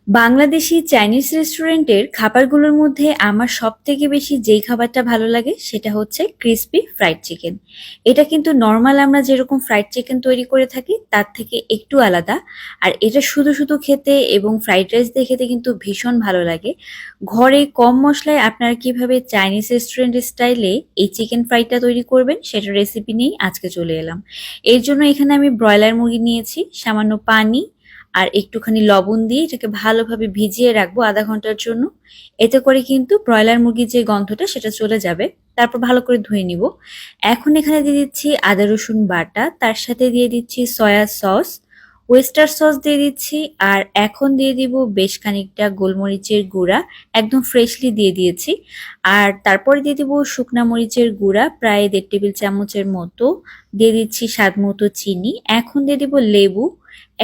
Bangladeshi Chinese রেস্টুরেন্টের খাবারগুলোর মধ্যে আমার সবথেকে বেশি যেই খাবারটা ভালো লাগে সেটা হচ্ছে ক্রিসপি ফ্রাইড চিকেন। এটা কিন্তু নরমাল আমরা যেরকম ফ্রাইড চিকেন তৈরি করে থাকি তার থেকে একটু আলাদা। আর এটা শুধু শুধু খেতে এবং ফ্রাইড রাইস দিয়ে খেতে কিন্তু ভীষণ ভালো লাগে। ঘরে কম মশলায় আপনারা কিভাবে চাইনিজ রেস্টুরেন্ট স্টাইলে এই চিকেন ফ্রাইডটা তৈরি করবেন সেটার রেসিপি নিয়েই আজকে চলে এলাম। এর জন্য এখানে আমি ব্রয়লার মুরগি নিয়েছি, সামান্য পানি আর একটুখানি লবণ দিয়ে এটাকে ভালোভাবে ভিজিয়ে রাখবো আধা ঘন্টার জন্য। এতে করে কিন্তু ব্রয়লার মুরগির যে গন্ধটা সেটা চলে যাবে। তারপর ভালো করে ধুয়ে নিব। এখন এখানে দিয়ে দিচ্ছি আদা রসুন বাটা, তার সাথে দিয়ে দিচ্ছি সয়া সস, ওয়েস্টার সস দিয়ে দিচ্ছি, আর এখন দিয়ে দিব বেশ খানিকটা গোলমরিচের গুঁড়া, একদম ফ্রেশলি দিয়ে দিয়েছি। আর তারপরে দিয়ে দিব শুকনা মরিচের গুঁড়া প্রায় 1.5 টেবিল চামচের মতো, দিয়ে দিচ্ছি স্বাদ মতো চিনি। এখন দিয়ে দিব লেবু,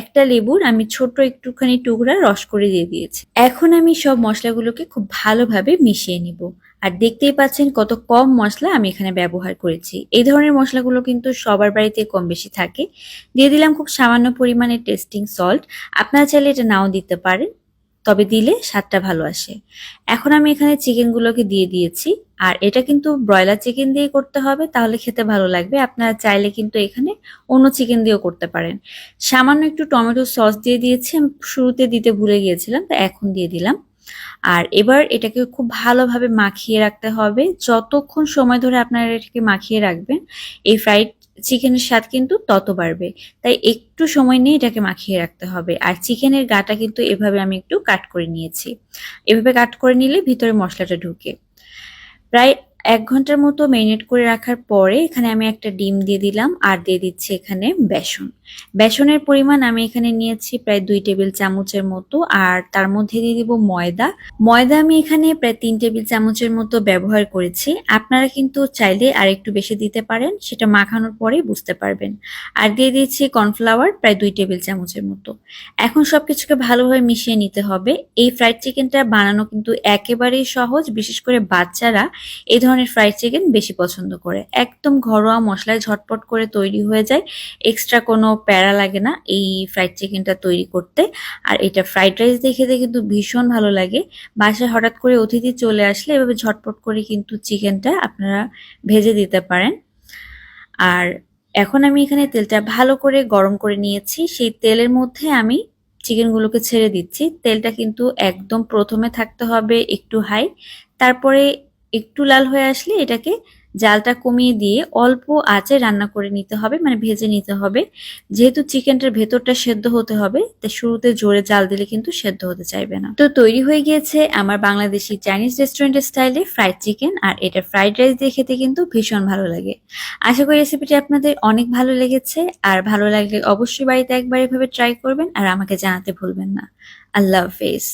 একটা লেবুর আমি ছোট একটুখানি টুকরা রস করে দিয়ে দিয়েছি। এখন আমি সব মশলাগুলোকে খুব ভালোভাবে মিশিয়ে নিব। আর দেখতেই পাচ্ছেন কত কম মশলা আমি এখানে ব্যবহার করেছি। এই ধরনের মশলাগুলো কিন্তু সবার বাড়িতে কম বেশি থাকে। দিয়ে দিলাম খুব সামান্য পরিমাণে টেস্টিং সল্ট। আপনারা চাইলে এটা নাও দিতে পারেন, তবে দিলে স্বাদটা ভালো আসে। এখন আমি এখানে চিকেনগুলোকে দিয়ে দিয়েছি। আর এটা কিন্তু ব্রয়লার চিকেন দিয়ে করতে হবে, তাহলে খেতে ভালো লাগবে। আপনারা চাইলে কিন্তু এখানে অন্য চিকেন দিয়েও করতে পারেন। সামান্য একটু টমেটো সস দিয়ে দিয়েছি, আমি শুরুতে দিতে ভুলে গিয়েছিলাম, তো এখন দিয়ে দিলাম। আর এবার এটাকে খুব ভালোভাবে মাখিয়ে রাখতে হবে। যতক্ষণ সময় ধরে আপনারা এটাকে মাখিয়ে রাখবেন এই ফ্রাইড চিকেনের স্বাদ কিন্তু তত বাড়বে। তাই একটু সময় নিয়ে এটাকে মাখিয়ে রাখতে হবে। আর চিকেনের গাটা কিন্তু এভাবে আমি একটু কাট করে নিয়েছি। এভাবে কাট করে নিলে ভিতরে মশলাটা ঢুকে। প্রায় 1 ঘন্টার মতো মেরিনেট করে রাখার পরে এখানে আমি একটা ডিম দিয়ে দিলাম আর দিয়ে দিচ্ছি এখানে বেসন। বেসনের পরিমাণ আমি এখানে নিয়েছি প্রায় 2 টেবিল চামচের মতো। আর তার মধ্যে দিয়ে দিব ময়দা। ময়দা আমি এখানে প্রায় 3 টেবিল চামচের মতো ব্যবহার করেছি। আপনারা কিন্তু চাইলে আর একটু বেশি দিতে পারেন, সেটা মাখানোর পরেই বুঝতে পারবেন। আর দিয়ে দিচ্ছি কর্নফ্লাওয়ার প্রায় 2 টেবিল চামচের মতো। এখন সবকিছুকে ভালোভাবে মিশিয়ে নিতে হবে। এই ফ্রাইড চিকেনটা বানানো কিন্তু একেবারেই সহজ, বিশেষ করে বাচ্চারা এই ধরনের ফ্রাইড চিকেন বেশি পছন্দ করে। একদম ঘরোয়া মশলায় ঝটপট করে তৈরি হয়ে যায়, এক্সট্রা কোনো প্যারা লাগে না এই ফ্রাইড চিকেনটা তৈরি করতে। আর এটা ফ্রাইড রাইস দিয়ে খেতে কিন্তু ভীষণ ভালো লাগে। বাসায় হঠাৎ করে অতিথি চলে আসলে এভাবে ঝটপট করে কিন্তু চিকেনটা আপনারা ভেজে দিতে পারেন। আর এখন আমি এখানে তেলটা ভালো করে গরম করে নিয়েছি, সেই তেলের মধ্যে আমি চিকেনগুলোকে ছেড়ে দিচ্ছি। তেলটা কিন্তু একদম প্রথমে থাকতে হবে একটু হাই, তারপরে একটু লাল হয়ে আসলে এটাকে জালটা কমিয়ে দিয়ে অল্প আঁচে রান্না করে নিতে হবে, মানে ভেজে নিতে হবে। যেহেতু চিকেনটার ভেতরটা সেদ্ধ হতে হবে, তাই শুরুতে জোরে জাল দিলে কিন্তু সেদ্ধ হতে চাইবে না। তো তৈরি হয়ে গিয়েছে আমার বাংলাদেশি চাইনিজ রেস্টুরেন্টের স্টাইলে ফ্রাইড চিকেন। আর এটা ফ্রাইড রাইস দিয়ে খেতে কিন্তু ভীষণ ভালো লাগে। আশা করি রেসিপিটি আপনাদের অনেক ভালো লেগেছে। আর ভালো লাগলে অবশ্যই বাড়িতে একবার এভাবে ট্রাই করবেন আর আমাকে জানাতে ভুলবেন না। আল্লাহ হাফেজ।